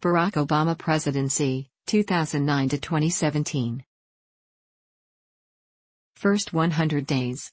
Barack Obama Presidency, 2009 to 2017. First 100 days.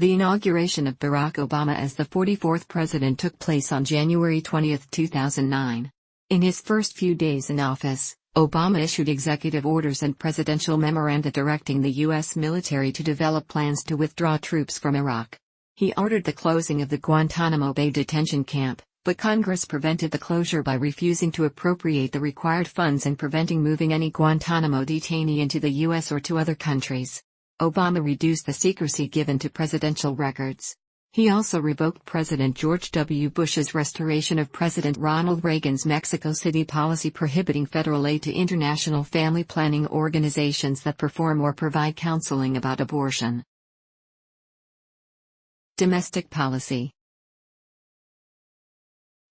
The inauguration of Barack Obama as the 44th president took place on January 20, 2009. In his first few days in office, Obama issued executive orders and presidential memoranda directing the U.S. military to develop plans to withdraw troops from Iraq. He ordered the closing of the Guantanamo Bay detention camp, but Congress prevented the closure by refusing to appropriate the required funds and preventing moving any Guantanamo detainee into the U.S. or to other countries. Obama reduced the secrecy given to presidential records. He also revoked President George W. Bush's restoration of President Ronald Reagan's Mexico City policy prohibiting federal aid to international family planning organizations that perform or provide counseling about abortion. Domestic policy.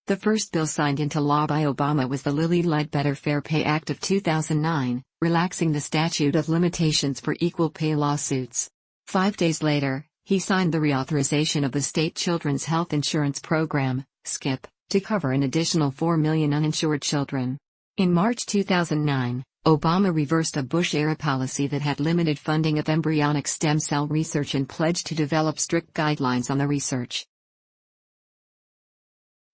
The first bill signed into law by Obama was the Lilly Ledbetter Fair Pay Act of 2009, relaxing the statute of limitations for equal pay lawsuits. 5 days later, he signed the reauthorization of the State Children's Health Insurance Program, SCIP, to cover an additional 4 million uninsured children. In March 2009, Obama reversed a Bush-era policy that had limited funding of embryonic stem cell research and pledged to develop strict guidelines on the research.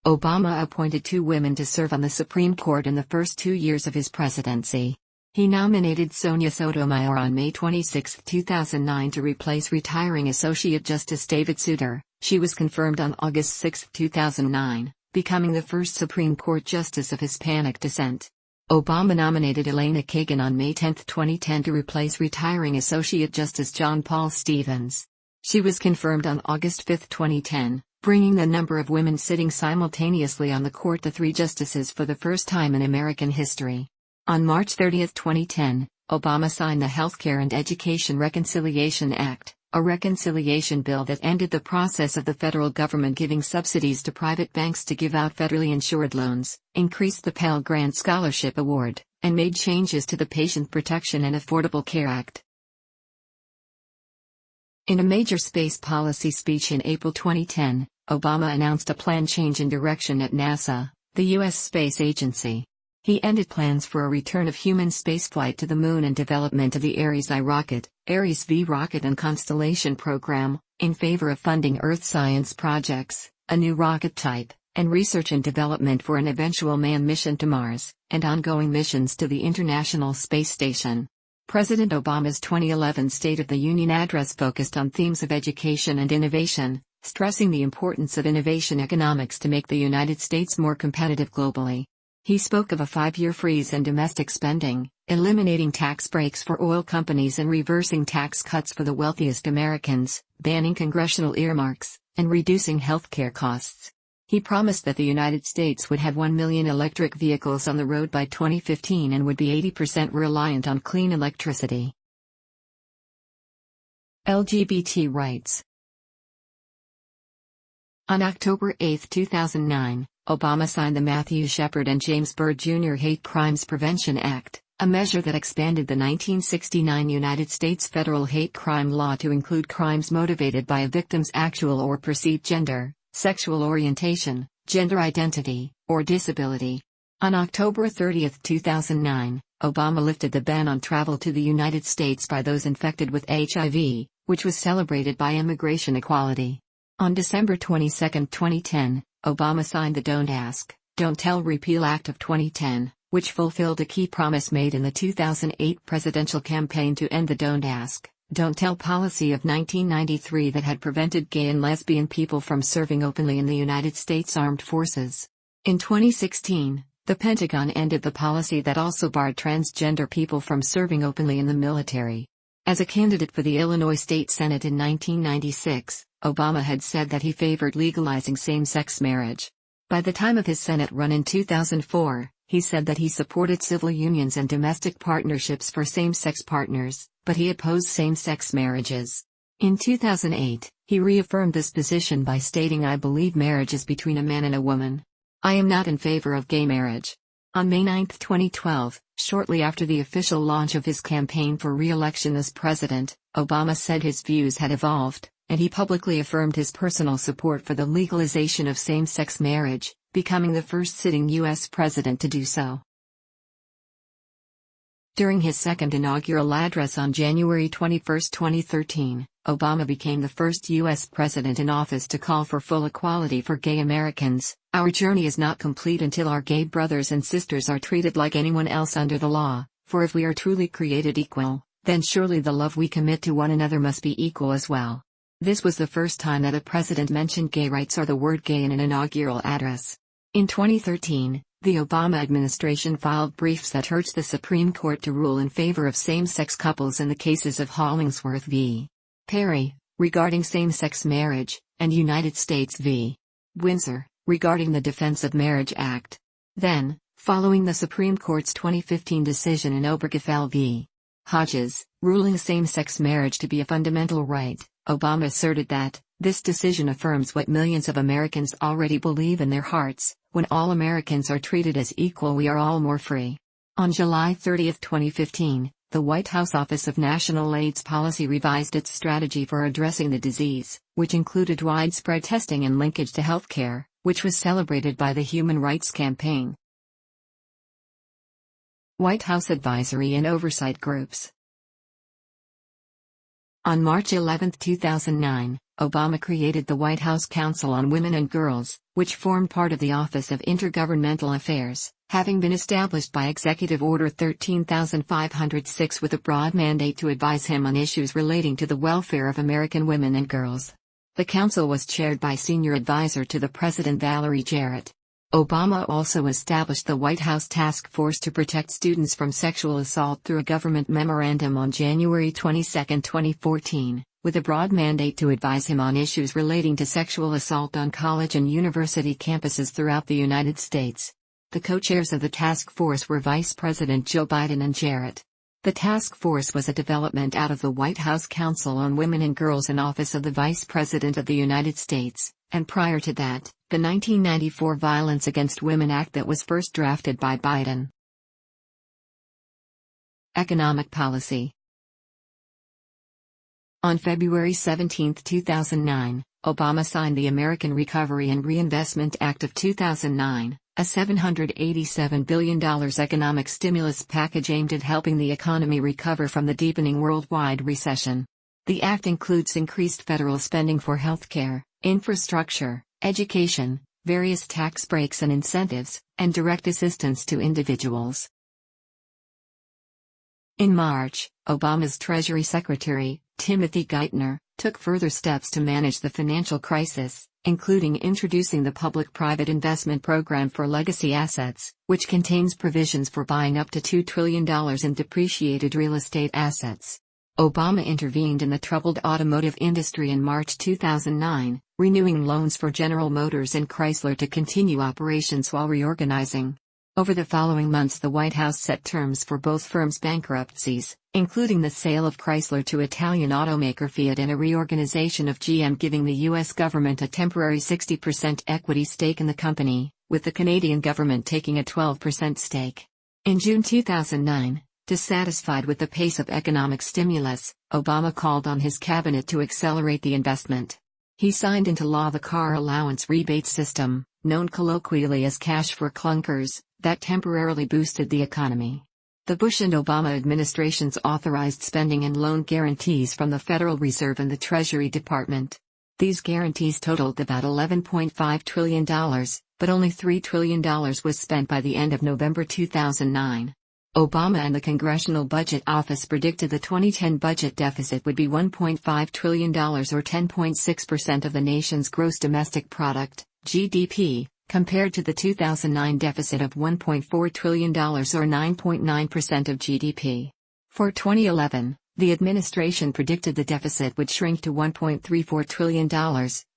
Obama appointed 2 women to serve on the Supreme Court in the first 2 years of his presidency. He nominated Sonia Sotomayor on May 26, 2009 to replace retiring Associate Justice David Souter. She was confirmed on August 6, 2009, becoming the first Supreme Court justice of Hispanic descent. Obama nominated Elena Kagan on May 10, 2010 to replace retiring Associate Justice John Paul Stevens. She was confirmed on August 5, 2010, bringing the number of women sitting simultaneously on the court to 3 justices for the first time in American history. On March 30, 2010, Obama signed the Healthcare and Education Reconciliation Act, a reconciliation bill that ended the process of the federal government giving subsidies to private banks to give out federally insured loans, increased the Pell Grant Scholarship Award, and made changes to the Patient Protection and Affordable Care Act. In a major space policy speech in April 2010, Obama announced a planned change in direction at NASA, the U.S. space agency. He ended plans for a return of human spaceflight to the Moon and development of the Ares I rocket, Ares V rocket and Constellation program, in favor of funding Earth science projects, a new rocket type, and research and development for an eventual manned mission to Mars, and ongoing missions to the International Space Station. President Obama's 2011 State of the Union address focused on themes of education and innovation, stressing the importance of innovation economics to make the United States more competitive globally. He spoke of a 5-year freeze in domestic spending, eliminating tax breaks for oil companies and reversing tax cuts for the wealthiest Americans, banning congressional earmarks, and reducing healthcare costs. He promised that the United States would have 1 million electric vehicles on the road by 2015 and would be 80% reliant on clean electricity. LGBT rights. On October 8, 2009, Obama signed the Matthew Shepard and James Byrd Jr. Hate Crimes Prevention Act, a measure that expanded the 1969 United States federal hate crime law to include crimes motivated by a victim's actual or perceived gender, sexual orientation, gender identity, or disability. On October 30, 2009, Obama lifted the ban on travel to the United States by those infected with HIV, which was celebrated by Immigration Equality. On December 22, 2010, Obama signed the Don't Ask, Don't Tell Repeal Act of 2010, which fulfilled a key promise made in the 2008 presidential campaign to end the Don't Ask, Don't Tell policy of 1993 that had prevented gay and lesbian people from serving openly in the United States Armed Forces. In 2016, the Pentagon ended the policy that also barred transgender people from serving openly in the military. As a candidate for the Illinois State Senate in 1996, Obama had said that he favored legalizing same-sex marriage. By the time of his Senate run in 2004, he said that he supported civil unions and domestic partnerships for same-sex partners, but he opposed same-sex marriages. In 2008, he reaffirmed this position by stating, "I believe marriage is between a man and a woman. I am not in favor of gay marriage." On May 9, 2012, shortly after the official launch of his campaign for re-election as president, Obama said his views had evolved, and he publicly affirmed his personal support for the legalization of same-sex marriage, becoming the first sitting U.S. president to do so. During his second inaugural address on January 21, 2013, Obama became the first U.S. president in office to call for full equality for gay Americans. "Our journey is not complete until our gay brothers and sisters are treated like anyone else under the law, for if we are truly created equal, then surely the love we commit to one another must be equal as well." This was the first time that a president mentioned gay rights or the word gay in an inaugural address. In 2013, the Obama administration filed briefs that urged the Supreme Court to rule in favor of same-sex couples in the cases of Hollingsworth v. Perry, regarding same-sex marriage, and United States v. Windsor, regarding the Defense of Marriage Act. Then, following the Supreme Court's 2015 decision in Obergefell v. Hodges, ruling same-sex marriage to be a fundamental right, Obama asserted that, "This decision affirms what millions of Americans already believe in their hearts: when all Americans are treated as equal, we are all more free." On July 30, 2015, the White House Office of National AIDS Policy revised its strategy for addressing the disease, which included widespread testing and linkage to healthcare, which was celebrated by the Human Rights Campaign. White House Advisory and Oversight Groups. On March 11, 2009, Obama created the White House Council on Women and Girls, which formed part of the Office of Intergovernmental Affairs, having been established by Executive Order 13506 with a broad mandate to advise him on issues relating to the welfare of American women and girls. The council was chaired by Senior Advisor to the President Valerie Jarrett. Obama also established the White House Task Force to Protect Students from Sexual Assault through a government memorandum on January 22, 2014, with a broad mandate to advise him on issues relating to sexual assault on college and university campuses throughout the United States. The co-chairs of the task force were Vice President Joe Biden and Jarrett. The task force was a development out of the White House Council on Women and Girls and Office of the Vice President of the United States, and prior to that, the 1994 Violence Against Women Act that was first drafted by Biden. Economic policy. On February 17, 2009, Obama signed the American Recovery and Reinvestment Act of 2009, a $787 billion economic stimulus package aimed at helping the economy recover from the deepening worldwide recession. The act includes increased federal spending for healthcare, infrastructure, education, various tax breaks and incentives, and direct assistance to individuals. In March, Obama's Treasury Secretary, Timothy Geithner, took further steps to manage the financial crisis, including introducing the Public-Private Investment Program for Legacy Assets, which contains provisions for buying up to $2 trillion in depreciated real estate assets. Obama intervened in the troubled automotive industry in March 2009, renewing loans for General Motors and Chrysler to continue operations while reorganizing. Over the following months, the White House set terms for both firms' bankruptcies, including the sale of Chrysler to Italian automaker Fiat and a reorganization of GM, giving the U.S. government a temporary 60% equity stake in the company, with the Canadian government taking a 12% stake. In June 2009, dissatisfied with the pace of economic stimulus, Obama called on his cabinet to accelerate the investment. He signed into law the car allowance rebate system, known colloquially as cash for clunkers, that temporarily boosted the economy. The Bush and Obama administrations authorized spending and loan guarantees from the Federal Reserve and the Treasury Department. These guarantees totaled about $11.5 trillion, but only $3 trillion was spent by the end of November 2009. Obama and the Congressional Budget Office predicted the 2010 budget deficit would be $1.5 trillion or 10.6% of the nation's gross domestic product, GDP, compared to the 2009 deficit of $1.4 trillion or 9.9% of GDP. For 2011, the administration predicted the deficit would shrink to $1.34 trillion,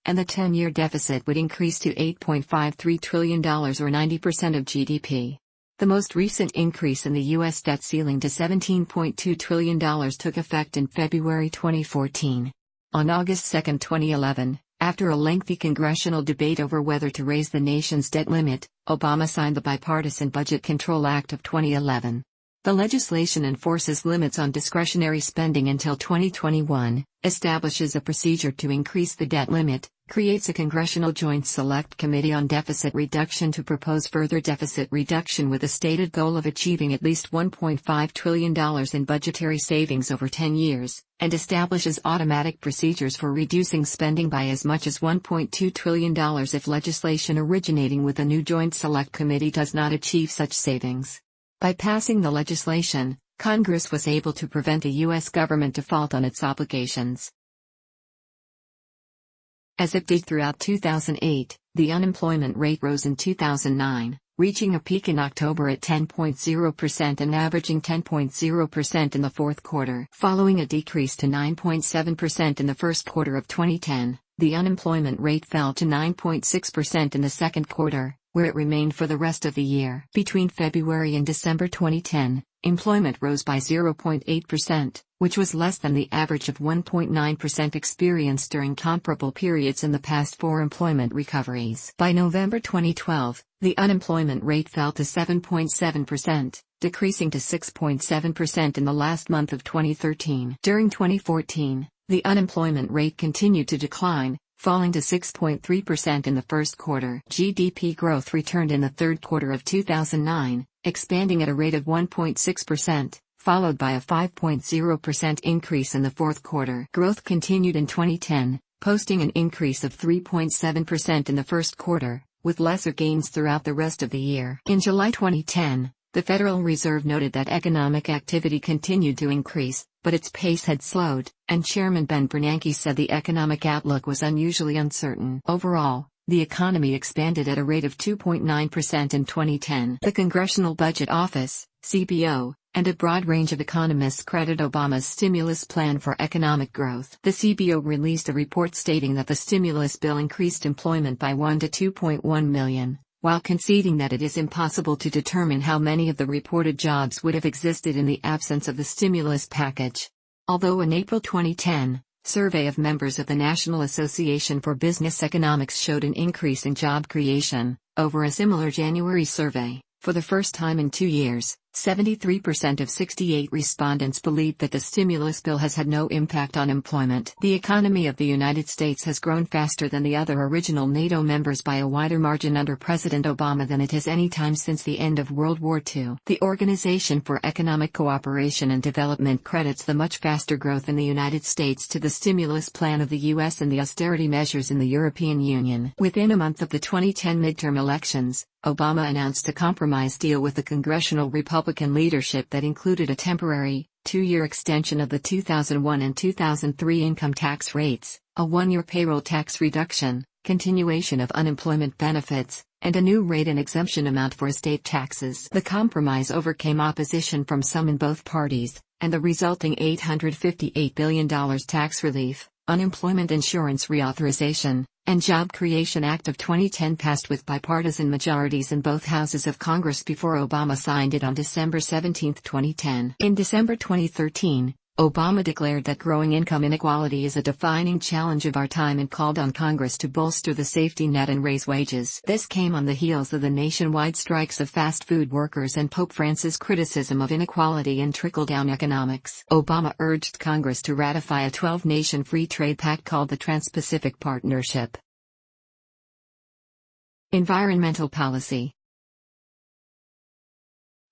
and the 10-year deficit would increase to $8.53 trillion or 90% of GDP. The most recent increase in the U.S. debt ceiling to $17.2 trillion took effect in February 2014. On August 2, 2011, after a lengthy congressional debate over whether to raise the nation's debt limit, Obama signed the Bipartisan Budget Control Act of 2011. The legislation enforces limits on discretionary spending until 2021, establishes a procedure to increase the debt limit, creates a Congressional Joint Select Committee on Deficit Reduction to propose further deficit reduction with a stated goal of achieving at least $1.5 trillion in budgetary savings over 10 years, and establishes automatic procedures for reducing spending by as much as $1.2 trillion if legislation originating with a new Joint Select Committee does not achieve such savings. By passing the legislation, Congress was able to prevent a U.S. government default on its obligations. As it did throughout 2008, the unemployment rate rose in 2009, reaching a peak in October at 10.0% and averaging 10.0% in the fourth quarter. Following a decrease to 9.7% in the first quarter of 2010, the unemployment rate fell to 9.6% in the second quarter, where it remained for the rest of the year. Between February and December 2010, employment rose by 0.8%, which was less than the average of 1.9% experienced during comparable periods in the past four employment recoveries. By November 2012, the unemployment rate fell to 7.7%, decreasing to 6.7% in the last month of 2013. During 2014, the unemployment rate continued to decline, falling to 6.3% in the first quarter. GDP growth returned in the third quarter of 2009, expanding at a rate of 1.6%, followed by a 5.0% increase in the fourth quarter. Growth continued in 2010, posting an increase of 3.7% in the first quarter, with lesser gains throughout the rest of the year. In July 2010, the Federal Reserve noted that economic activity continued to increase, but its pace had slowed, and Chairman Ben Bernanke said the economic outlook was unusually uncertain. Overall, the economy expanded at a rate of 2.9% in 2010. The Congressional Budget Office, CBO, and a broad range of economists credit Obama's stimulus plan for economic growth. The CBO released a report stating that the stimulus bill increased employment by 1 to 2.1 million, while conceding that it is impossible to determine how many of the reported jobs would have existed in the absence of the stimulus package. Although an April 2010 survey of members of the National Association for Business Economics showed an increase in job creation, over a similar January survey, for the first time in 2 years, 73% of 68 respondents believed that the stimulus bill has had no impact on employment. The economy of the United States has grown faster than the other original NATO members by a wider margin under President Obama than it has any time since the end of World War II. The Organization for Economic Cooperation and Development credits the much faster growth in the United States to the stimulus plan of the U.S. and the austerity measures in the European Union. Within a month of the 2010 midterm elections, Obama announced a compromise deal with the congressional Republican leadership that included a temporary, 2-year extension of the 2001 and 2003 income tax rates, a 1-year payroll tax reduction, continuation of unemployment benefits, and a new rate and exemption amount for estate taxes. The compromise overcame opposition from some in both parties, and the resulting $858 billion tax relief, unemployment insurance reauthorization, and Job Creation Act of 2010 passed with bipartisan majorities in both houses of Congress before Obama signed it on December 17, 2010. In December 2013, Obama declared that growing income inequality is a defining challenge of our time and called on Congress to bolster the safety net and raise wages. This came on the heels of the nationwide strikes of fast food workers and Pope Francis' criticism of inequality and trickle-down economics. Obama urged Congress to ratify a 12-nation free trade pact called the Trans-Pacific Partnership. Environmental policy.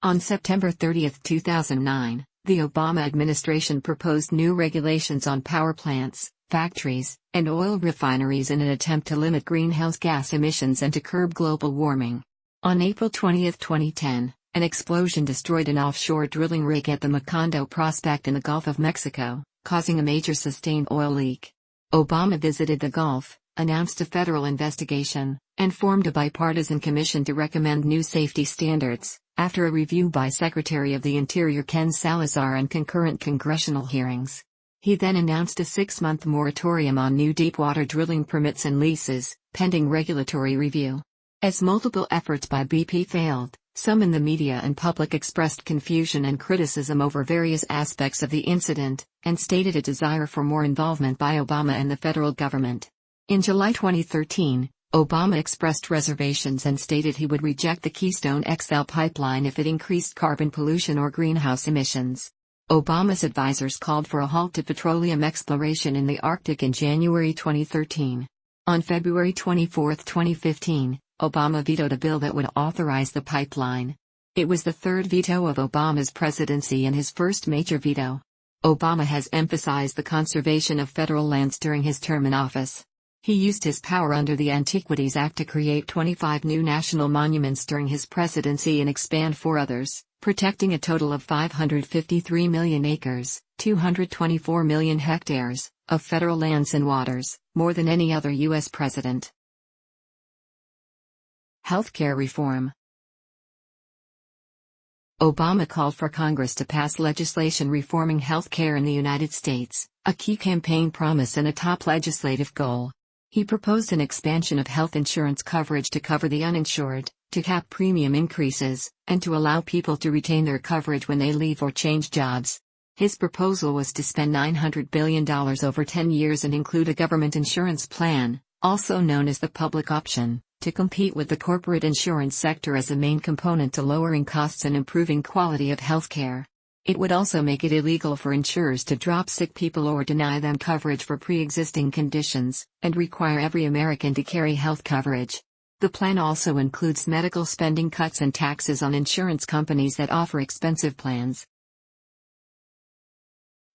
On September 30, 2009, the Obama administration proposed new regulations on power plants, factories, and oil refineries in an attempt to limit greenhouse gas emissions and to curb global warming. On April 20, 2010, an explosion destroyed an offshore drilling rig at the Macondo prospect in the Gulf of Mexico, causing a major sustained oil leak. Obama visited the Gulf, announced a federal investigation, and formed a bipartisan commission to recommend new safety standards, after a review by Secretary of the Interior Ken Salazar and concurrent congressional hearings. He then announced a 6-month moratorium on new deepwater drilling permits and leases, pending regulatory review. As multiple efforts by BP failed, some in the media and public expressed confusion and criticism over various aspects of the incident, and stated a desire for more involvement by Obama and the federal government. In July 2013, Obama expressed reservations and stated he would reject the Keystone XL pipeline if it increased carbon pollution or greenhouse emissions. Obama's advisors called for a halt to petroleum exploration in the Arctic in January 2013. On February 24, 2015, Obama vetoed a bill that would authorize the pipeline. It was the third veto of Obama's presidency and his first major veto. Obama has emphasized the conservation of federal lands during his term in office. He used his power under the Antiquities Act to create 25 new national monuments during his presidency and expand 4 others, protecting a total of 553 million acres, 224 million hectares, of federal lands and waters, more than any other U.S. president. Healthcare reform. Obama called for Congress to pass legislation reforming healthcare in the United States, a key campaign promise and a top legislative goal. He proposed an expansion of health insurance coverage to cover the uninsured, to cap premium increases, and to allow people to retain their coverage when they leave or change jobs. His proposal was to spend $900 billion over 10 years and include a government insurance plan, also known as the public option, to compete with the corporate insurance sector as a main component to lowering costs and improving quality of healthcare. It would also make it illegal for insurers to drop sick people or deny them coverage for pre-existing conditions, and require every American to carry health coverage. The plan also includes medical spending cuts and taxes on insurance companies that offer expensive plans.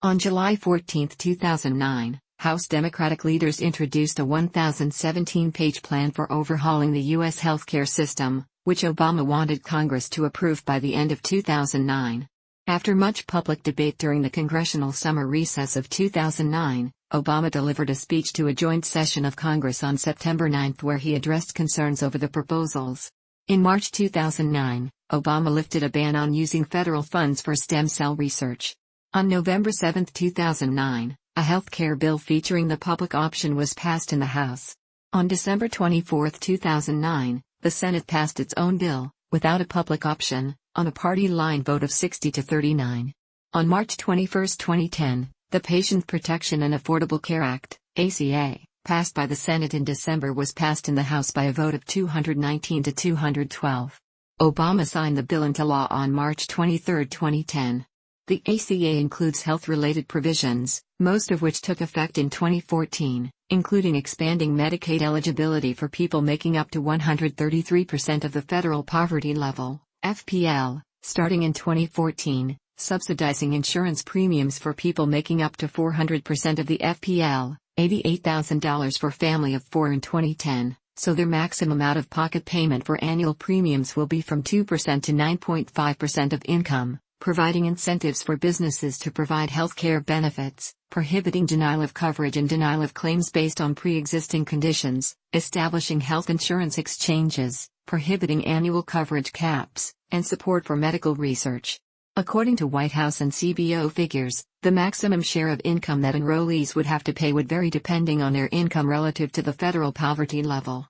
On July 14, 2009, House Democratic leaders introduced a 1,017-page plan for overhauling the U.S. healthcare system, which Obama wanted Congress to approve by the end of 2009. After much public debate during the congressional summer recess of 2009, Obama delivered a speech to a joint session of Congress on September 9 where he addressed concerns over the proposals. In March 2009, Obama lifted a ban on using federal funds for stem cell research. On November 7, 2009, a healthcare bill featuring the public option was passed in the House. On December 24, 2009, the Senate passed its own bill, without a public option, on a party line vote of 60 to 39. On March 21, 2010, the Patient Protection and Affordable Care Act, ACA, passed by the Senate in December was passed in the House by a vote of 219 to 212. Obama signed the bill into law on March 23, 2010. The ACA includes health-related provisions, most of which took effect in 2014, including expanding Medicaid eligibility for people making up to 133% of the federal poverty level, FPL, starting in 2014, subsidizing insurance premiums for people making up to 400% of the FPL, $88,000 for family of 4 in 2010, so their maximum out-of-pocket payment for annual premiums will be from 2% to 9.5% of income, providing incentives for businesses to provide health care benefits, prohibiting denial of coverage and denial of claims based on pre-existing conditions, establishing health insurance exchanges, prohibiting annual coverage caps, and support for medical research. According to White House and CBO figures, the maximum share of income that enrollees would have to pay would vary depending on their income relative to the federal poverty level.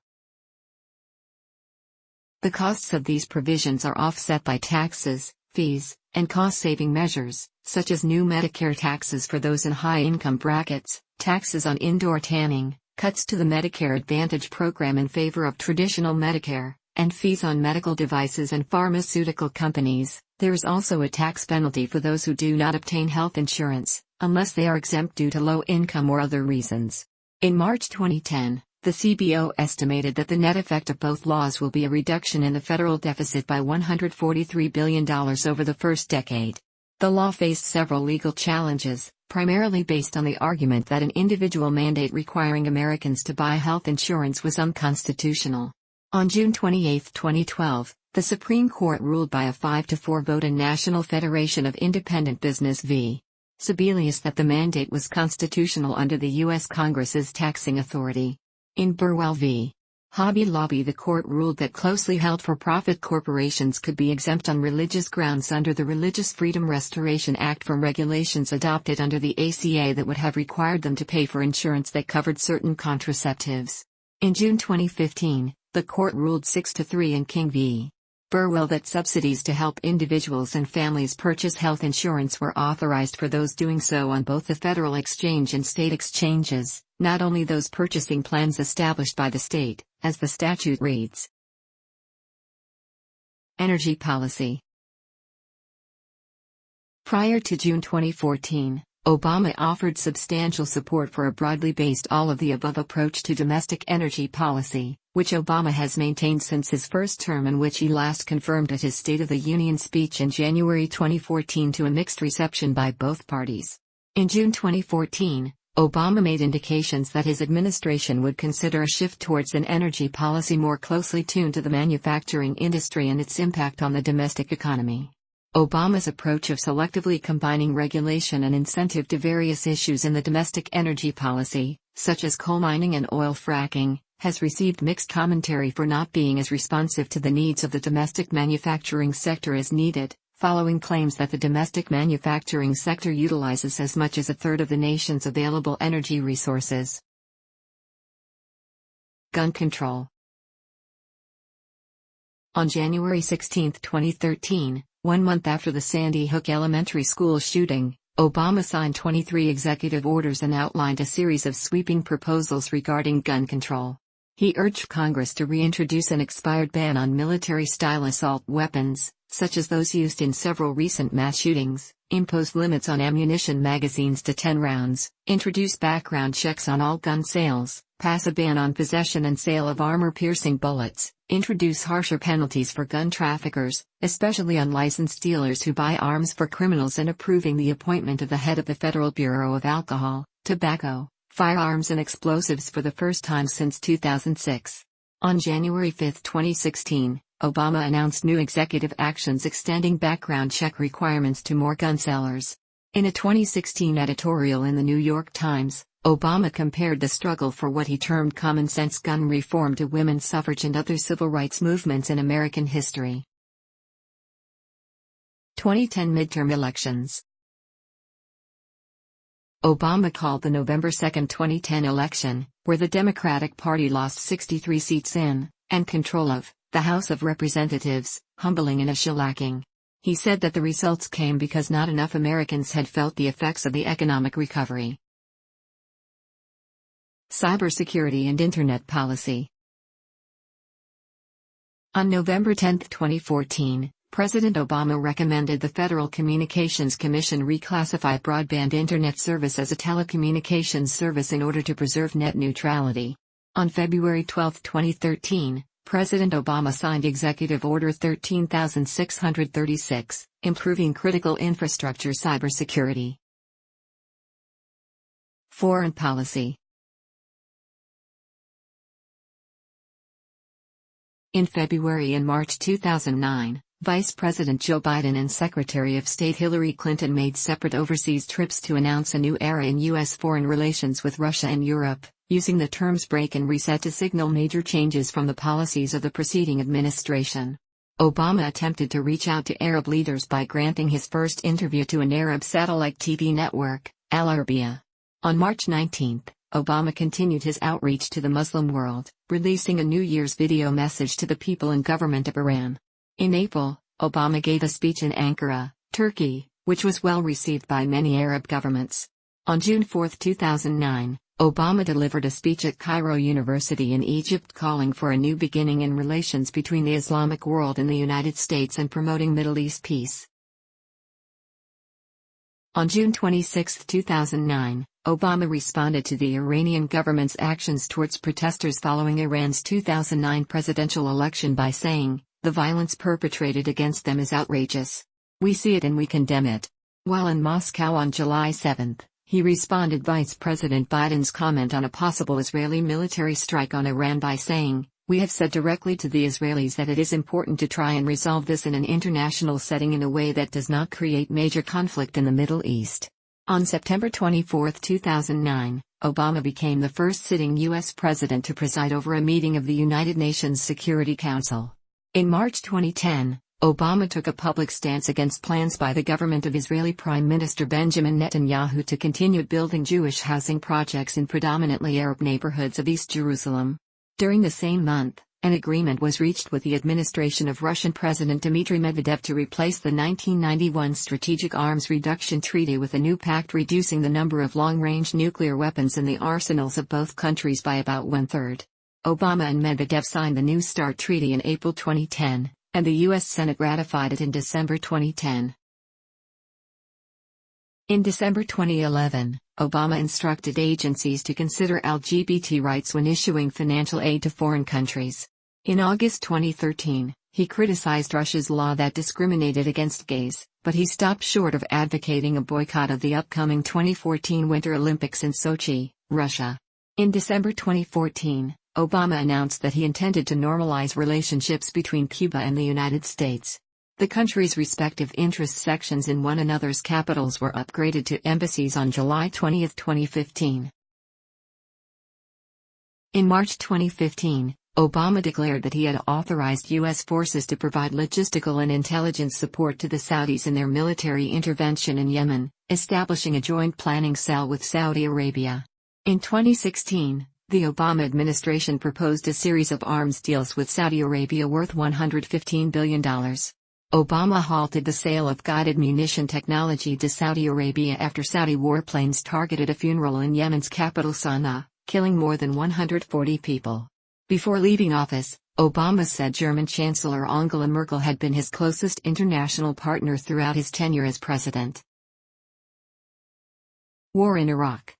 The costs of these provisions are offset by taxes, fees, and cost-saving measures, such as new Medicare taxes for those in high-income brackets, taxes on indoor tanning, cuts to the Medicare Advantage program in favor of traditional Medicare, and fees on medical devices and pharmaceutical companies. There is also a tax penalty for those who do not obtain health insurance, unless they are exempt due to low income or other reasons. In March 2010, the CBO estimated that the net effect of both laws will be a reduction in the federal deficit by $143 billion over the first decade. The law faced several legal challenges, primarily based on the argument that an individual mandate requiring Americans to buy health insurance was unconstitutional. On June 28, 2012, the Supreme Court ruled by a 5-4 vote in National Federation of Independent Business v. Sebelius that the mandate was constitutional under the U.S. Congress's taxing authority. In Burwell v. Hobby Lobby, the court ruled that closely held for-profit corporations could be exempt on religious grounds under the Religious Freedom Restoration Act from regulations adopted under the ACA that would have required them to pay for insurance that covered certain contraceptives. In June 2015, the court ruled 6-3 in King v. Burwell that subsidies to help individuals and families purchase health insurance were authorized for those doing so on both the federal exchange and state exchanges, not only those purchasing plans established by the state, as the statute reads. Energy policy. Prior to June 2014, Obama offered substantial support for a broadly based all-of-the-above approach to domestic energy policy, which Obama has maintained since his first term and which he last confirmed at his State of the Union speech in January 2014 to a mixed reception by both parties. In June 2014, Obama made indications that his administration would consider a shift towards an energy policy more closely tuned to the manufacturing industry and its impact on the domestic economy. Obama's approach of selectively combining regulation and incentive to various issues in the domestic energy policy, such as coal mining and oil fracking, has received mixed commentary for not being as responsive to the needs of the domestic manufacturing sector as needed, following claims that the domestic manufacturing sector utilizes as much as a third of the nation's available energy resources. Gun control. On January 16, 2013, 1 month after the Sandy Hook Elementary School shooting, Obama signed 23 executive orders and outlined a series of sweeping proposals regarding gun control. He urged Congress to reintroduce an expired ban on military-style assault weapons, such as those used in several recent mass shootings, impose limits on ammunition magazines to 10 rounds, introduce background checks on all gun sales, pass a ban on possession and sale of armor-piercing bullets, introduce harsher penalties for gun traffickers, especially unlicensed dealers who buy arms for criminals, and approving the appointment of the head of the Federal Bureau of Alcohol, Tobacco, Firearms and Explosives for the first time since 2006. On January 5, 2016, Obama announced new executive actions extending background check requirements to more gun sellers. In a 2016 editorial in the New York Times, Obama compared the struggle for what he termed common-sense gun reform to women's suffrage and other civil rights movements in American history. 2010 midterm elections. Obama called the November 2, 2010 election, where the Democratic Party lost 63 seats in, and control of, the House of Representatives, humbling and a shellacking. He said that the results came because not enough Americans had felt the effects of the economic recovery. Cybersecurity and Internet policy. On November 10, 2014, President Obama recommended the Federal Communications Commission reclassify broadband Internet service as a telecommunications service in order to preserve net neutrality. On February 12, 2013, President Obama signed Executive Order 13636, improving critical infrastructure cybersecurity. Foreign policy. In February and March 2009, Vice President Joe Biden and Secretary of State Hillary Clinton made separate overseas trips to announce a new era in U.S. foreign relations with Russia and Europe, using the terms break and reset to signal major changes from the policies of the preceding administration. Obama attempted to reach out to Arab leaders by granting his first interview to an Arab satellite TV network, Al Arabiya. On March 19, Obama continued his outreach to the Muslim world, releasing a New Year's video message to the people and government of Iran. In April, Obama gave a speech in Ankara, Turkey, which was well received by many Arab governments. On June 4, 2009, Obama delivered a speech at Cairo University in Egypt calling for a new beginning in relations between the Islamic world and the United States and promoting Middle East peace. On June 26, 2009, Obama responded to the Iranian government's actions towards protesters following Iran's 2009 presidential election by saying, "The violence perpetrated against them is outrageous. We see it and we condemn it." While in Moscow on July 7, he responded Vice President Biden's comment on a possible Israeli military strike on Iran by saying, "We have said directly to the Israelis that it is important to try and resolve this in an international setting in a way that does not create major conflict in the Middle East." On September 24, 2009, Obama became the first sitting U.S. president to preside over a meeting of the United Nations Security Council. In March 2010, Obama took a public stance against plans by the government of Israeli Prime Minister Benjamin Netanyahu to continue building Jewish housing projects in predominantly Arab neighborhoods of East Jerusalem. During the same month, an agreement was reached with the administration of Russian President Dmitry Medvedev to replace the 1991 Strategic Arms Reduction Treaty with a new pact reducing the number of long-range nuclear weapons in the arsenals of both countries by about one-third. Obama and Medvedev signed the New START Treaty in April 2010, and the U.S. Senate ratified it in December 2010. In December 2011, Obama instructed agencies to consider LGBT rights when issuing financial aid to foreign countries. In August 2013, he criticized Russia's law that discriminated against gays, but he stopped short of advocating a boycott of the upcoming 2014 Winter Olympics in Sochi, Russia. In December 2014, Obama announced that he intended to normalize relationships between Cuba and the United States. The countries' respective interest sections in one another's capitals were upgraded to embassies on July 20, 2015. In March 2015, Obama declared that he had authorized U.S. forces to provide logistical and intelligence support to the Saudis in their military intervention in Yemen, establishing a joint planning cell with Saudi Arabia. In 2016, the Obama administration proposed a series of arms deals with Saudi Arabia worth $115 billion. Obama halted the sale of guided munition technology to Saudi Arabia after Saudi warplanes targeted a funeral in Yemen's capital Sana'a, killing more than 140 people. Before leaving office, Obama said German Chancellor Angela Merkel had been his closest international partner throughout his tenure as president. War in Iraq.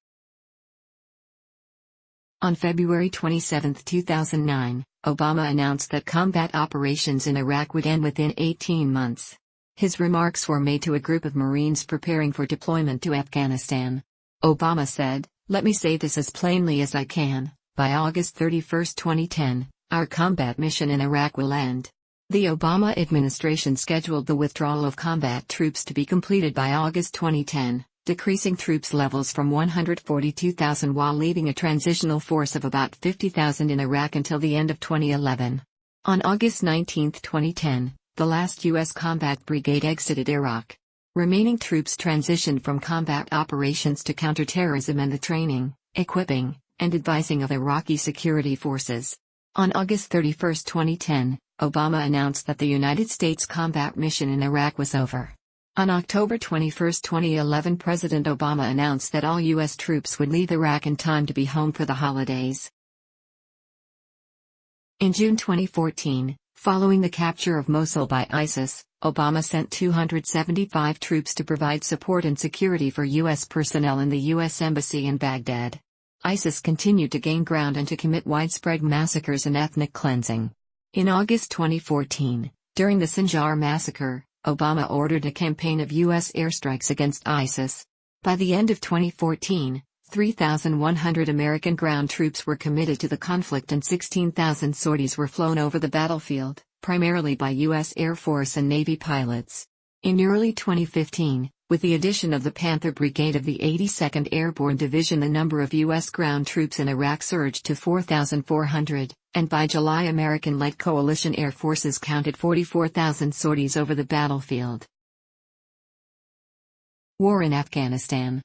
On February 27, 2009, Obama announced that combat operations in Iraq would end within 18 months. His remarks were made to a group of Marines preparing for deployment to Afghanistan. Obama said, "Let me say this as plainly as I can, by August 31, 2010, our combat mission in Iraq will end." The Obama administration scheduled the withdrawal of combat troops to be completed by August 2010, decreasing troops levels from 142,000 while leaving a transitional force of about 50,000 in Iraq until the end of 2011. On August 19, 2010, the last U.S. combat brigade exited Iraq. Remaining troops transitioned from combat operations to counterterrorism and the training, equipping, and advising of Iraqi security forces. On August 31, 2010, Obama announced that the United States combat mission in Iraq was over. On October 21, 2011, President Obama announced that all U.S. troops would leave Iraq in time to be home for the holidays. In June 2014, following the capture of Mosul by ISIS, Obama sent 275 troops to provide support and security for U.S. personnel in the U.S. Embassy in Baghdad. ISIS continued to gain ground and to commit widespread massacres and ethnic cleansing. In August 2014, during the Sinjar massacre, Obama ordered a campaign of U.S. airstrikes against ISIS. By the end of 2014, 3,100 American ground troops were committed to the conflict and 16,000 sorties were flown over the battlefield, primarily by U.S. Air Force and Navy pilots. In early 2015, with the addition of the Panther Brigade of the 82nd Airborne Division, the number of U.S. ground troops in Iraq surged to 4,400, and by July American-led coalition air forces counted 44,000 sorties over the battlefield. War in Afghanistan.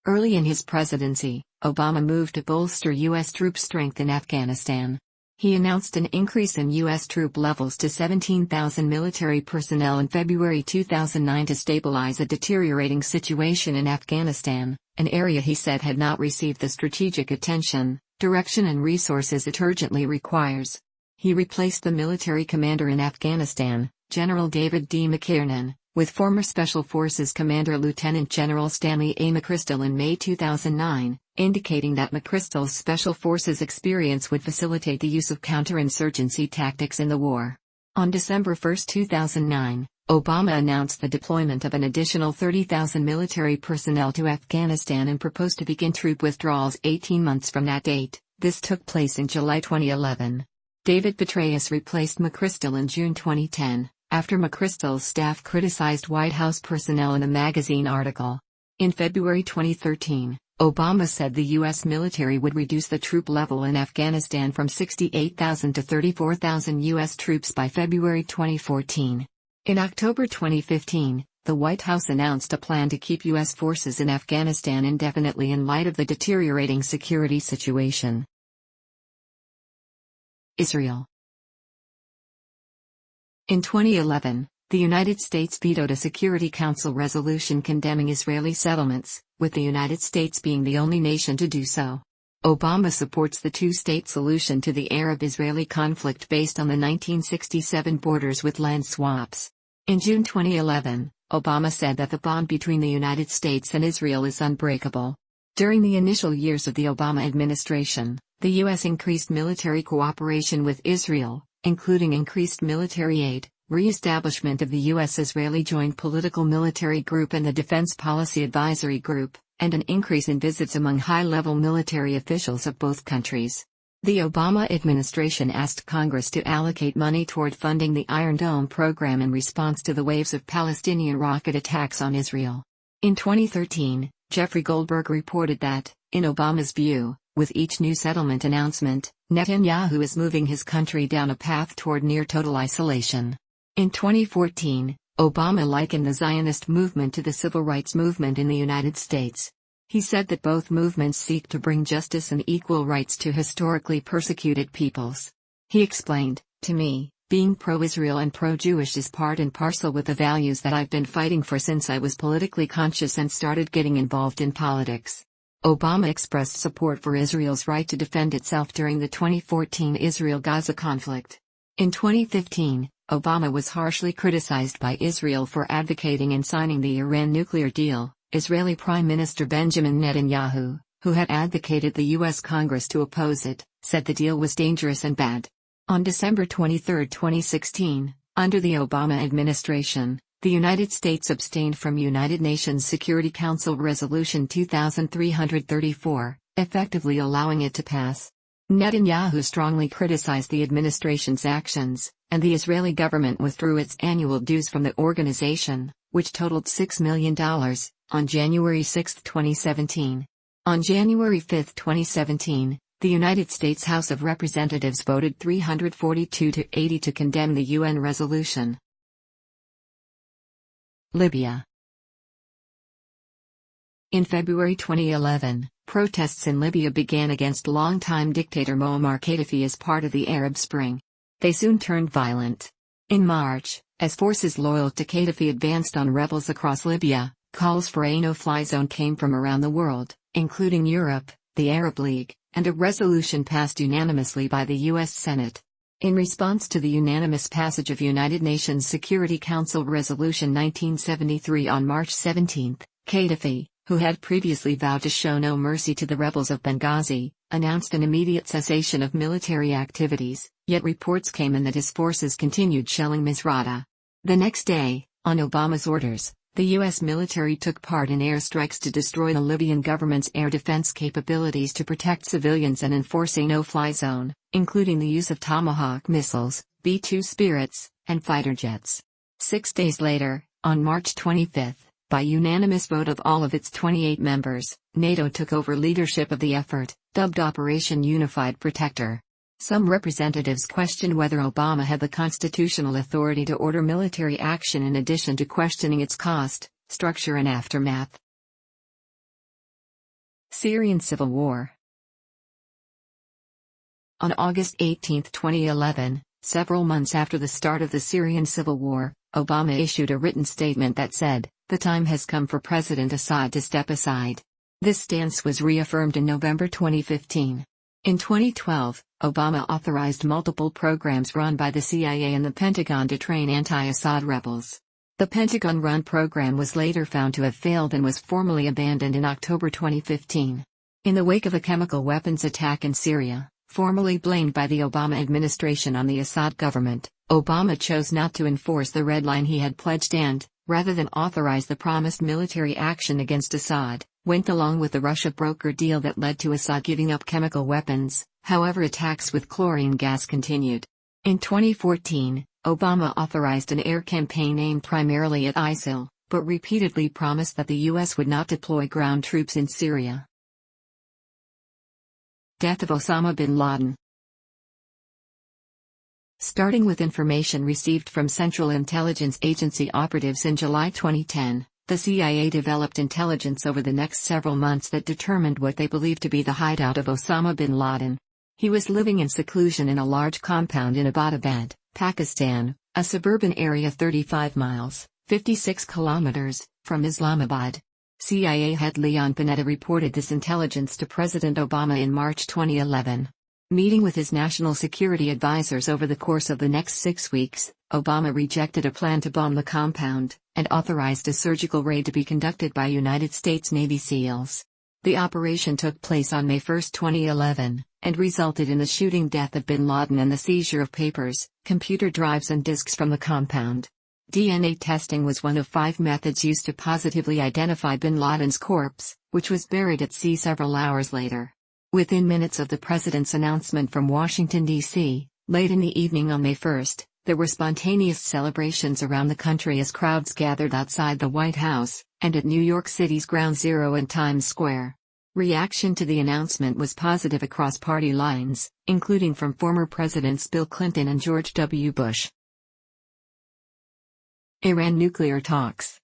Early in his presidency, Obama moved to bolster U.S. troop strength in Afghanistan. He announced an increase in U.S. troop levels to 17,000 military personnel in February 2009 to stabilize a deteriorating situation in Afghanistan, an area he said had not received the strategic attention, direction and resources it urgently requires. He replaced the military commander in Afghanistan, General David D. McKiernan, with former Special Forces Commander Lieutenant General Stanley A. McChrystal in May 2009, indicating that McChrystal's Special Forces experience would facilitate the use of counterinsurgency tactics in the war. On December 1, 2009, Obama announced the deployment of an additional 30,000 military personnel to Afghanistan and proposed to begin troop withdrawals 18 months from that date. This took place in July 2011. David Petraeus replaced McChrystal in June 2010, after McChrystal's staff criticized White House personnel in a magazine article. In February 2013, Obama said the U.S. military would reduce the troop level in Afghanistan from 68,000 to 34,000 U.S. troops by February 2014. In October 2015, the White House announced a plan to keep U.S. forces in Afghanistan indefinitely in light of the deteriorating security situation. Israel. In 2011, the United States vetoed a Security Council resolution condemning Israeli settlements, with the United States being the only nation to do so. Obama supports the two-state solution to the Arab-Israeli conflict based on the 1967 borders with land swaps. In June 2011, Obama said that the bond between the United States and Israel is unbreakable. During the initial years of the Obama administration, the U.S. increased military cooperation with Israel, including increased military aid, re-establishment of the U.S.-Israeli Joint Political Military Group and the Defense Policy Advisory Group, and an increase in visits among high-level military officials of both countries. The Obama administration asked Congress to allocate money toward funding the Iron Dome program in response to the waves of Palestinian rocket attacks on Israel. In 2013, Jeffrey Goldberg reported that, in Obama's view, with each new settlement announcement, Netanyahu is moving his country down a path toward near-total isolation. In 2014, Obama likened the Zionist movement to the civil rights movement in the United States. He said that both movements seek to bring justice and equal rights to historically persecuted peoples. He explained, "To me, being pro-Israel and pro-Jewish is part and parcel with the values that I've been fighting for since I was politically conscious and started getting involved in politics." Obama expressed support for Israel's right to defend itself during the 2014 Israel-Gaza conflict. In 2015, Obama was harshly criticized by Israel for advocating and signing the Iran nuclear deal. Israeli Prime Minister Benjamin Netanyahu, who had advocated the U.S. Congress to oppose it, said the deal was dangerous and bad. On December 23, 2016, under the Obama administration, the United States abstained from United Nations Security Council Resolution 2334, effectively allowing it to pass. Netanyahu strongly criticized the administration's actions, and the Israeli government withdrew its annual dues from the organization, which totaled $6 million. On January 6, 2017. On January 5, 2017, the United States House of Representatives voted 342 to 80 to condemn the UN resolution. Libya. In February 2011, protests in Libya began against longtime dictator Muammar Gaddafi as part of the Arab Spring. They soon turned violent. In March, as forces loyal to Gaddafi advanced on rebels across Libya, calls for a no-fly zone came from around the world, including Europe, the Arab League, and a resolution passed unanimously by the U.S. Senate. In response to the unanimous passage of United Nations Security Council Resolution 1973 on March 17, Gaddafi, who had previously vowed to show no mercy to the rebels of Benghazi, announced an immediate cessation of military activities, yet reports came in that his forces continued shelling Misrata. The next day, on Obama's orders, the U.S. military took part in airstrikes to destroy the Libyan government's air defense capabilities to protect civilians and enforce a no-fly zone, including the use of Tomahawk missiles, B-2 Spirits, and fighter jets. 6 days later, on March 25, by unanimous vote of all of its 28 members, NATO took over leadership of the effort, dubbed Operation Unified Protector. Some representatives questioned whether Obama had the constitutional authority to order military action in addition to questioning its cost, structure and aftermath. Syrian Civil War. On August 18, 2011, several months after the start of the Syrian Civil War, Obama issued a written statement that said, "The time has come for President Assad to step aside." This stance was reaffirmed in November 2015. In 2012, Obama authorized multiple programs run by the CIA and the Pentagon to train anti-Assad rebels. The Pentagon-run program was later found to have failed and was formally abandoned in October 2015. In the wake of a chemical weapons attack in Syria, formally blamed by the Obama administration on the Assad government, Obama chose not to enforce the red line he had pledged and, rather than authorize the promised military action against Assad, went along with the Russia broker deal that led to Assad giving up chemical weapons. However, attacks with chlorine gas continued. In 2014, Obama authorized an air campaign aimed primarily at ISIL, but repeatedly promised that the U.S. would not deploy ground troops in Syria. Death of Osama bin Laden. Starting with information received from Central Intelligence Agency operatives in July 2010, the CIA developed intelligence over the next several months that determined what they believed to be the hideout of Osama bin Laden. He was living in seclusion in a large compound in Abbottabad, Pakistan, a suburban area 35 miles, 56 kilometers, from Islamabad. CIA head Leon Panetta reported this intelligence to President Obama in March 2011. Meeting with his national security advisors over the course of the next 6 weeks, Obama rejected a plan to bomb the compound, and authorized a surgical raid to be conducted by United States Navy SEALs. The operation took place on May 1, 2011, and resulted in the shooting death of bin Laden and the seizure of papers, computer drives and disks from the compound. DNA testing was one of 5 methods used to positively identify bin Laden's corpse, which was buried at sea several hours later. Within minutes of the president's announcement from Washington, D.C., late in the evening on May 1, there were spontaneous celebrations around the country as crowds gathered outside the White House, and at New York City's Ground Zero and Times Square. Reaction to the announcement was positive across party lines, including from former Presidents Bill Clinton and George W. Bush. Iran nuclear talks.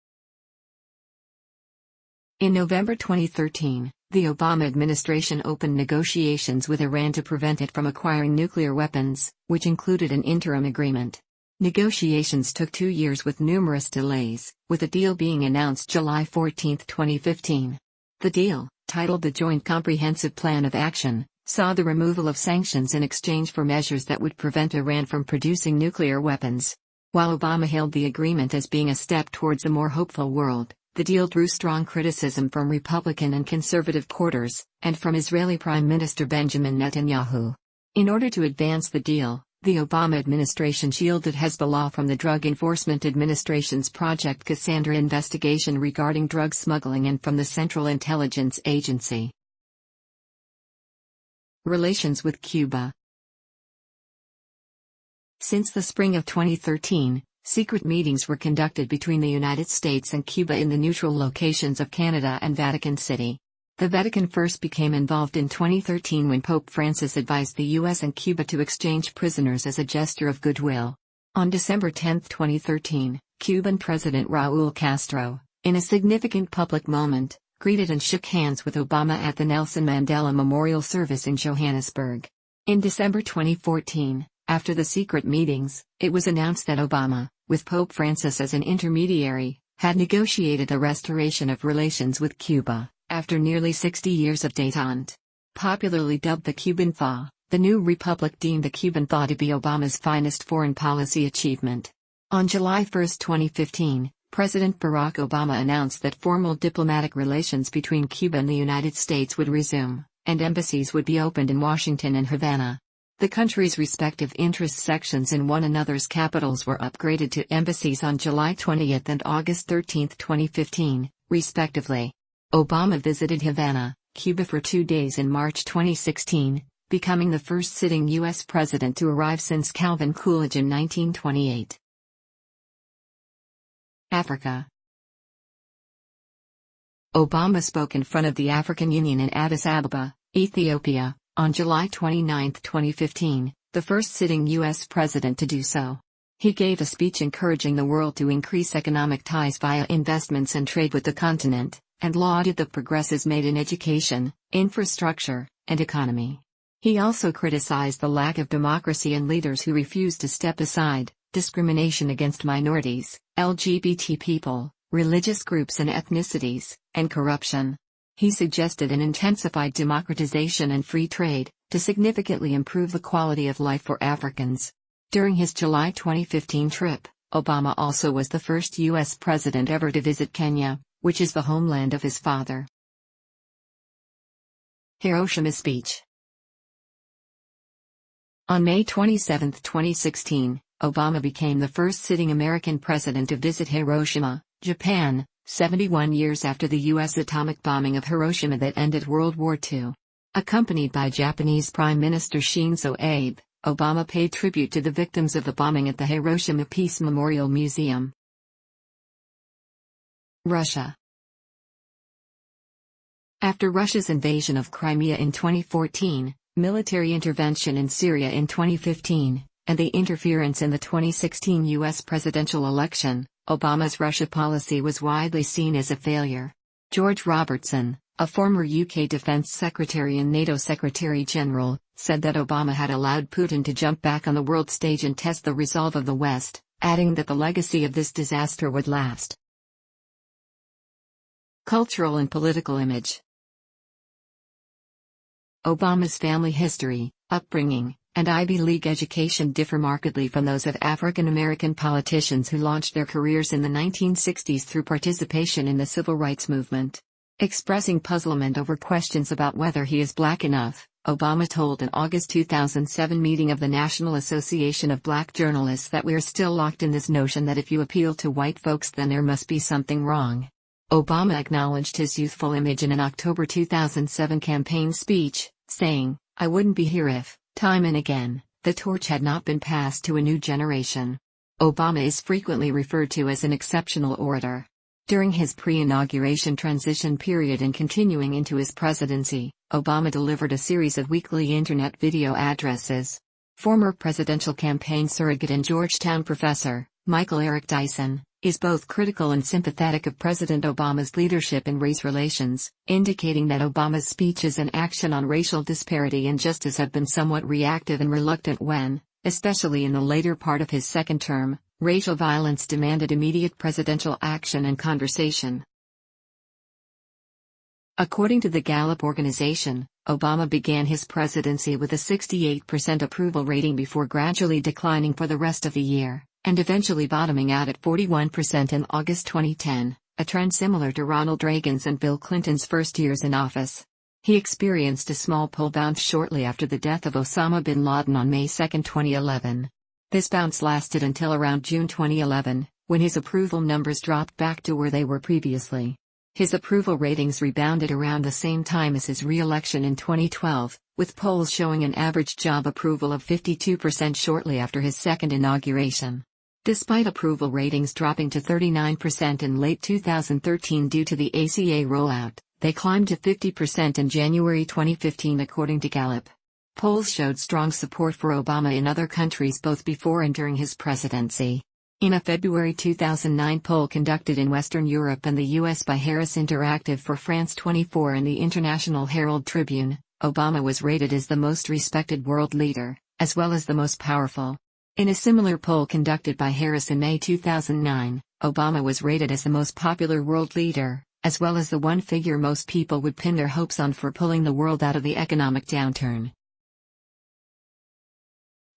In November 2013, the Obama administration opened negotiations with Iran to prevent it from acquiring nuclear weapons, which included an interim agreement. Negotiations took 2 years with numerous delays, with a deal being announced July 14, 2015. The deal, titled the Joint Comprehensive Plan of Action, saw the removal of sanctions in exchange for measures that would prevent Iran from producing nuclear weapons. While Obama hailed the agreement as being a step towards a more hopeful world, the deal drew strong criticism from Republican and conservative quarters, and from Israeli Prime Minister Benjamin Netanyahu. In order to advance the deal, the Obama administration shielded Hezbollah from the Drug Enforcement Administration's Project Cassandra investigation regarding drug smuggling and from the Central Intelligence Agency. Relations with Cuba. Since the spring of 2013, secret meetings were conducted between the United States and Cuba in the neutral locations of Canada and Vatican City. The Vatican first became involved in 2013 when Pope Francis advised the U.S. and Cuba to exchange prisoners as a gesture of goodwill. On December 10, 2013, Cuban President Raúl Castro, in a significant public moment, greeted and shook hands with Obama at the Nelson Mandela Memorial Service in Johannesburg. In December 2014, after the secret meetings, it was announced that Obama, with Pope Francis as an intermediary, had negotiated a restoration of relations with Cuba, after nearly 60 years of détente. Popularly dubbed the Cuban Thaw, the new republic deemed the Cuban Thaw to be Obama's finest foreign policy achievement. On July 1, 2015, President Barack Obama announced that formal diplomatic relations between Cuba and the United States would resume, and embassies would be opened in Washington and Havana. The countries' respective interest sections in one another's capitals were upgraded to embassies on July 20 and August 13, 2015, respectively. Obama visited Havana, Cuba for 2 days in March 2016, becoming the first sitting U.S. president to arrive since Calvin Coolidge in 1928. Africa. Obama spoke in front of the African Union in Addis Ababa, Ethiopia, on July 29, 2015, the first sitting U.S. president to do so. He gave a speech encouraging the world to increase economic ties via investments and trade with the continent, and lauded the progresses made in education, infrastructure, and economy. He also criticized the lack of democracy and leaders who refused to step aside, discrimination against minorities, LGBT people, religious groups and ethnicities, and corruption. He suggested an intensified democratization and free trade, to significantly improve the quality of life for Africans. During his July 2015 trip, Obama also was the first U.S. president ever to visit Kenya, which is the homeland of his father. Hiroshima speech. On May 27, 2016, Obama became the first sitting American president to visit Hiroshima, Japan, 71 years after the U.S. atomic bombing of Hiroshima that ended World War II. Accompanied by Japanese Prime Minister Shinzo Abe, Obama paid tribute to the victims of the bombing at the Hiroshima Peace Memorial Museum. Russia. After Russia's invasion of Crimea in 2014, military intervention in Syria in 2015, and the interference in the 2016 U.S. presidential election, Obama's Russia policy was widely seen as a failure. George Robertson, a former UK Defense Secretary and NATO Secretary General, said that Obama had allowed Putin to jump back on the world stage and test the resolve of the West, adding that the legacy of this disaster would last. Cultural and political image. Obama's family history, upbringing, and Ivy League education differ markedly from those of African American politicians who launched their careers in the 1960s through participation in the civil rights movement. Expressing puzzlement over questions about whether he is black enough, Obama told an August 2007 meeting of the National Association of Black Journalists that we're still locked in this notion that if you appeal to white folks then there must be something wrong. Obama acknowledged his youthful image in an October 2007 campaign speech, saying, "I wouldn't be here if, time and again, the torch had not been passed to a new generation." Obama is frequently referred to as an exceptional orator. During his pre-inauguration transition period and continuing into his presidency, Obama delivered a series of weekly Internet video addresses. Former presidential campaign surrogate and Georgetown professor, Michael Eric Dyson, is both critical and sympathetic of President Obama's leadership in race relations, indicating that Obama's speeches and action on racial disparity and justice have been somewhat reactive and reluctant when, especially in the later part of his second term, racial violence demanded immediate presidential action and conversation. According to the Gallup organization, Obama began his presidency with a 68% approval rating before gradually declining for the rest of the year, and eventually bottoming out at 41% in August 2010, a trend similar to Ronald Reagan's and Bill Clinton's first years in office. He experienced a small pull bounce shortly after the death of Osama bin Laden on May 2, 2011. This bounce lasted until around June 2011, when his approval numbers dropped back to where they were previously. His approval ratings rebounded around the same time as his re-election in 2012, with polls showing an average job approval of 52% shortly after his second inauguration. Despite approval ratings dropping to 39% in late 2013 due to the ACA rollout, they climbed to 50% in January 2015 according to Gallup. Polls showed strong support for Obama in other countries both before and during his presidency. In a February 2009 poll conducted in Western Europe and the US by Harris Interactive for France 24 and the International Herald Tribune, Obama was rated as the most respected world leader, as well as the most powerful. In a similar poll conducted by Harris in May 2009, Obama was rated as the most popular world leader, as well as the one figure most people would pin their hopes on for pulling the world out of the economic downturn.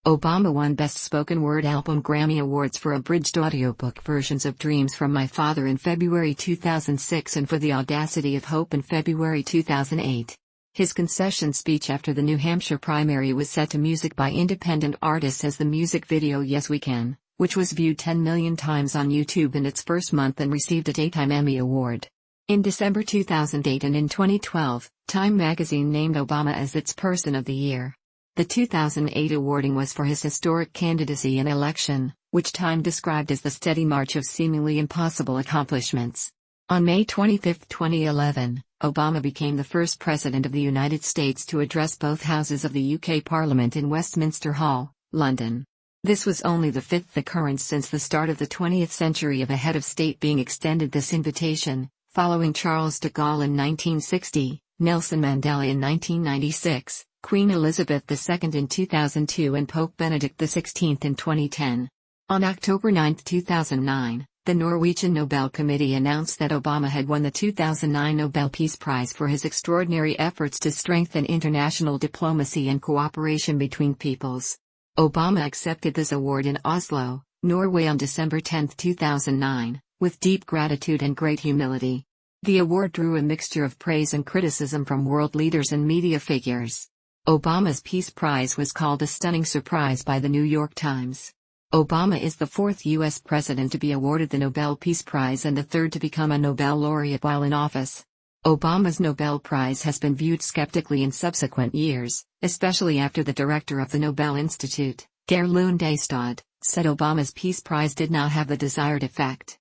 Obama won Best Spoken Word Album Grammy Awards for abridged audiobook versions of Dreams from My Father in February 2006 and for The Audacity of Hope in February 2008. His concession speech after the New Hampshire primary was set to music by independent artists as the music video Yes We Can, which was viewed 10 million times on YouTube in its first month and received a Daytime Emmy Award. In December 2008 and in 2012, Time magazine named Obama as its Person of the Year. The 2008 awarding was for his historic candidacy and election, which Time described as the steady march of seemingly impossible accomplishments. On May 25, 2011, Obama became the first president of the United States to address both houses of the UK Parliament in Westminster Hall, London. This was only the fifth occurrence since the start of the 20th century of a head of state being extended this invitation, following Charles de Gaulle in 1960, Nelson Mandela in 1996, Queen Elizabeth II in 2002 and Pope Benedict XVI in 2010. On October 9, 2009, the Norwegian Nobel Committee announced that Obama had won the 2009 Nobel Peace Prize for his extraordinary efforts to strengthen international diplomacy and cooperation between peoples. Obama accepted this award in Oslo, Norway on December 10, 2009, with deep gratitude and great humility. The award drew a mixture of praise and criticism from world leaders and media figures. Obama's Peace Prize was called a stunning surprise by the New York Times. Obama is the fourth U.S. president to be awarded the Nobel Peace Prize and the third to become a Nobel laureate while in office. Obama's Nobel Prize has been viewed skeptically in subsequent years, especially after the director of the Nobel Institute, Gerlund Estad, said Obama's Peace Prize did not have the desired effect.